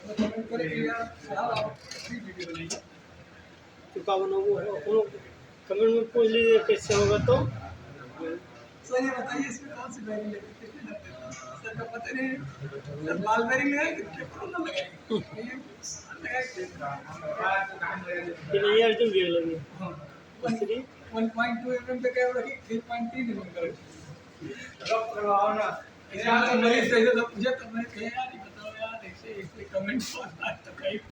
Comment करें कि यार साहब आप अच्छी वीडियो बनाइए। चुका बनाओ वो कमेंट में पूछ लीजिए कैसे होगा तो। सर ये बताइए इसमें कौन सी बेरिंग लगी, कितने नब्बे का? सर का पता नहीं, सर बाल बेरिंग लगाए कि कोरोना लगाए, ये लगाए कि नहीं अर्जुन भी लगी। हाँ 1.2 mm पे क्या रखी, 3.3 mm का रखी। रब करवाओ ना ऐसा तो मरीज सही से मुझे तो मैं कह यार ये बताओ यार ऐसे ऐसे कमेंट